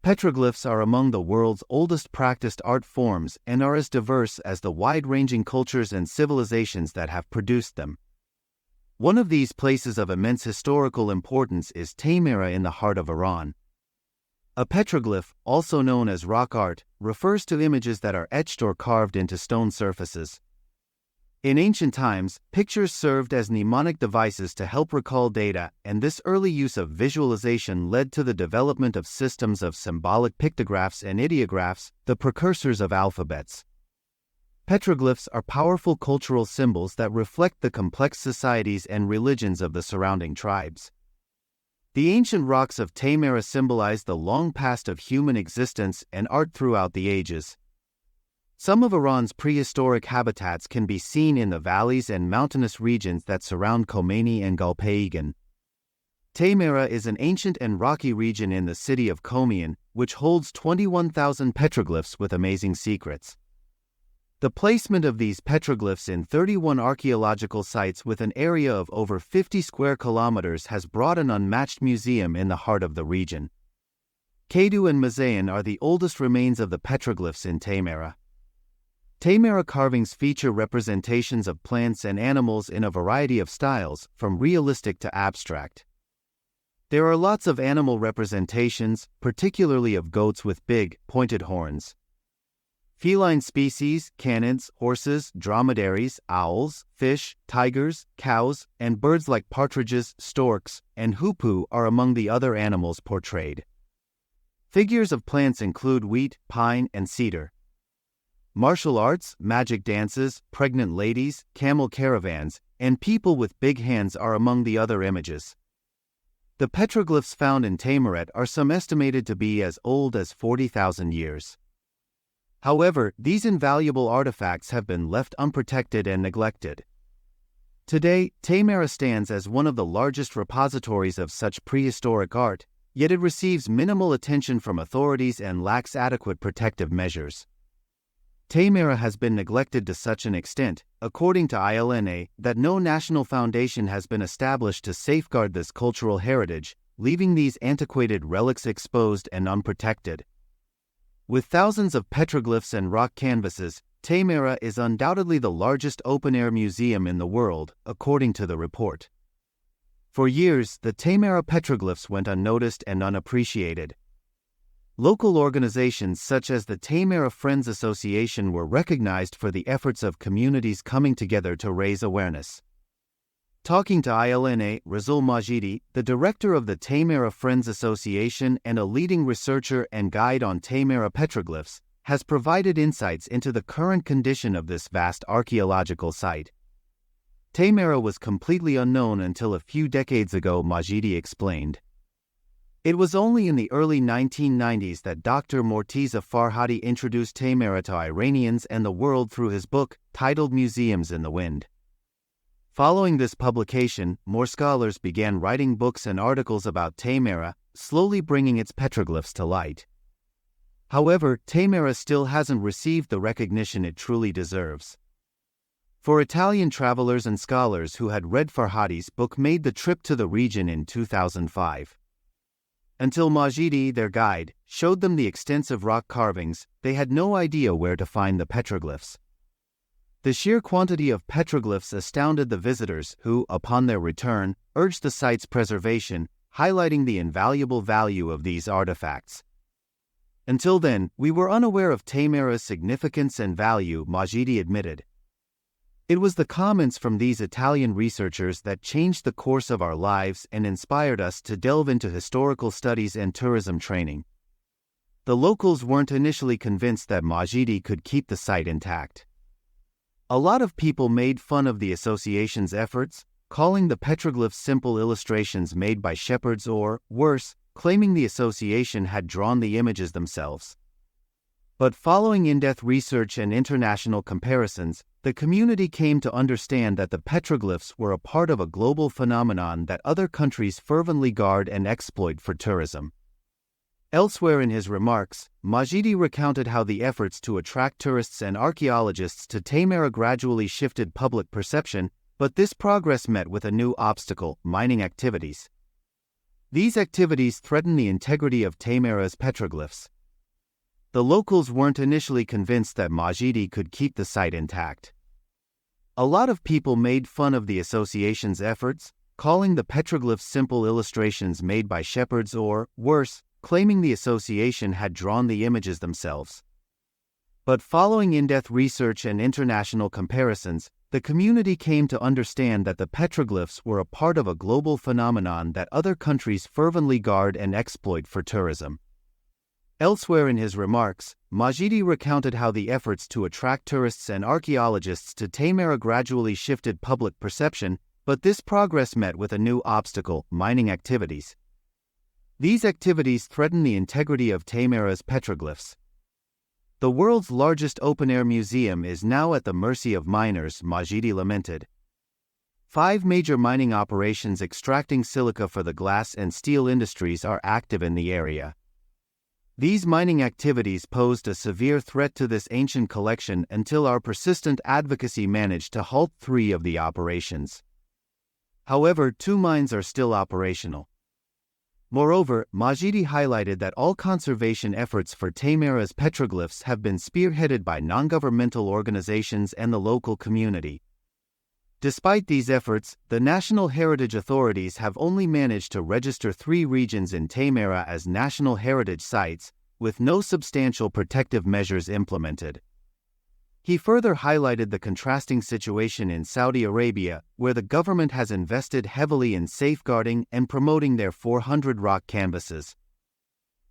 Petroglyphs are among the world's oldest practiced art forms and are as diverse as the wide-ranging cultures and civilizations that have produced them. One of these places of immense historical importance is Teymareh in the heart of Iran. A petroglyph, also known as rock art, refers to images that are etched or carved into stone surfaces. In ancient times, pictures served as mnemonic devices to help recall data, and this early use of visualization led to the development of systems of symbolic pictographs and ideographs, the precursors of alphabets. Petroglyphs are powerful cultural symbols that reflect the complex societies and religions of the surrounding tribes. The ancient rocks of Teymareh symbolize the long past of human existence and art throughout the ages. Some of Iran's prehistoric habitats can be seen in the valleys and mountainous regions that surround Khomeini and Galpaygan. Teymareh is an ancient and rocky region in the city of Khomeini, which holds 21,000 petroglyphs with amazing secrets. The placement of these petroglyphs in 31 archaeological sites with an area of over 50 square kilometers has brought an unmatched museum in the heart of the region. Kadu and Mazayan are the oldest remains of the petroglyphs in Teymareh. Teymareh carvings feature representations of plants and animals in a variety of styles, from realistic to abstract. There are lots of animal representations, particularly of goats with big, pointed horns. Feline species, canids, horses, dromedaries, owls, fish, tigers, cows, and birds like partridges, storks, and hoopoe are among the other animals portrayed. Figures of plants include wheat, pine, and cedar. Martial arts, magic dances, pregnant ladies, camel caravans, and people with big hands are among the other images. The petroglyphs found in Teymareh are some estimated to be as old as 40,000 years. However, these invaluable artifacts have been left unprotected and neglected. Today, Teymareh stands as one of the largest repositories of such prehistoric art, yet it receives minimal attention from authorities and lacks adequate protective measures. Teymareh has been neglected to such an extent, according to ILNA, that no national foundation has been established to safeguard this cultural heritage, leaving these antiquated relics exposed and unprotected. With thousands of petroglyphs and rock canvases, Teymareh is undoubtedly the largest open-air museum in the world, according to the report. For years, the Teymareh petroglyphs went unnoticed and unappreciated. Local organizations such as the Teymareh Friends Association were recognized for the efforts of communities coming together to raise awareness. Talking to ILNA, Razul Majidi, the director of the Teymareh Friends Association and a leading researcher and guide on Teymareh petroglyphs, has provided insights into the current condition of this vast archaeological site. Teymareh was completely unknown until a few decades ago, Majidi explained. It was only in the early 1990s that Dr. Morteza Farhadi introduced Teymareh to Iranians and the world through his book, titled Museums in the Wind. Following this publication, more scholars began writing books and articles about Teymareh, slowly bringing its petroglyphs to light. However, Teymareh still hasn't received the recognition it truly deserves. For Italian travelers and scholars who had read Farhadi's book made the trip to the region in 2005. Until Majidi, their guide, showed them the extensive rock carvings, they had no idea where to find the petroglyphs. The sheer quantity of petroglyphs astounded the visitors who, upon their return, urged the site's preservation, highlighting the invaluable value of these artifacts. Until then, we were unaware of Teymareh's significance and value, Majidi admitted. It was the comments from these Italian researchers that changed the course of our lives and inspired us to delve into historical studies and tourism training. The locals weren't initially convinced that Majidi could keep the site intact. A lot of people made fun of the association's efforts, calling the petroglyphs simple illustrations made by shepherds or, worse, claiming the association had drawn the images themselves. But following in-depth research and international comparisons, the community came to understand that the petroglyphs were a part of a global phenomenon that other countries fervently guard and exploit for tourism. Elsewhere in his remarks, Majidi recounted how the efforts to attract tourists and archaeologists to Teymareh gradually shifted public perception, but this progress met with a new obstacle: mining activities. These activities threaten the integrity of Teymareh's petroglyphs. The locals weren't initially convinced that Majidi could keep the site intact. A lot of people made fun of the association's efforts, calling the petroglyphs simple illustrations made by shepherds or, worse, claiming the association had drawn the images themselves. But following in-depth research and international comparisons, the community came to understand that the petroglyphs were a part of a global phenomenon that other countries fervently guard and exploit for tourism. Elsewhere in his remarks, Majidi recounted how the efforts to attract tourists and archaeologists to Teymareh gradually shifted public perception, but this progress met with a new obstacle: mining activities. These activities threaten the integrity of Teymareh's petroglyphs. The world's largest open-air museum is now at the mercy of miners, Majidi lamented. 5 major mining operations extracting silica for the glass and steel industries are active in the area. These mining activities posed a severe threat to this ancient collection until our persistent advocacy managed to halt 3 of the operations. However, 2 mines are still operational. Moreover, Majidi highlighted that all conservation efforts for Teymareh's petroglyphs have been spearheaded by non-governmental organizations and the local community. Despite these efforts, the national heritage authorities have only managed to register 3 regions in Teymareh as national heritage sites, with no substantial protective measures implemented. He further highlighted the contrasting situation in Saudi Arabia, where the government has invested heavily in safeguarding and promoting their 400 rock canvases.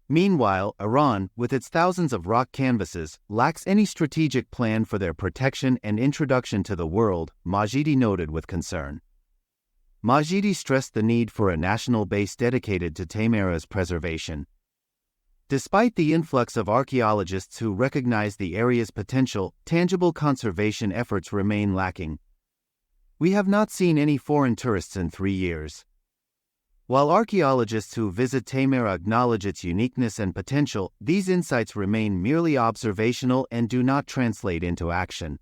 Meanwhile, Iran, with its thousands of rock canvases, lacks any strategic plan for their protection and introduction to the world, Majidi noted with concern. Majidi stressed the need for a national base dedicated to Teymareh's preservation. Despite the influx of archaeologists who recognize the area's potential, tangible conservation efforts remain lacking. We have not seen any foreign tourists in 3 years. While archaeologists who visit Teymareh acknowledge its uniqueness and potential, these insights remain merely observational and do not translate into action.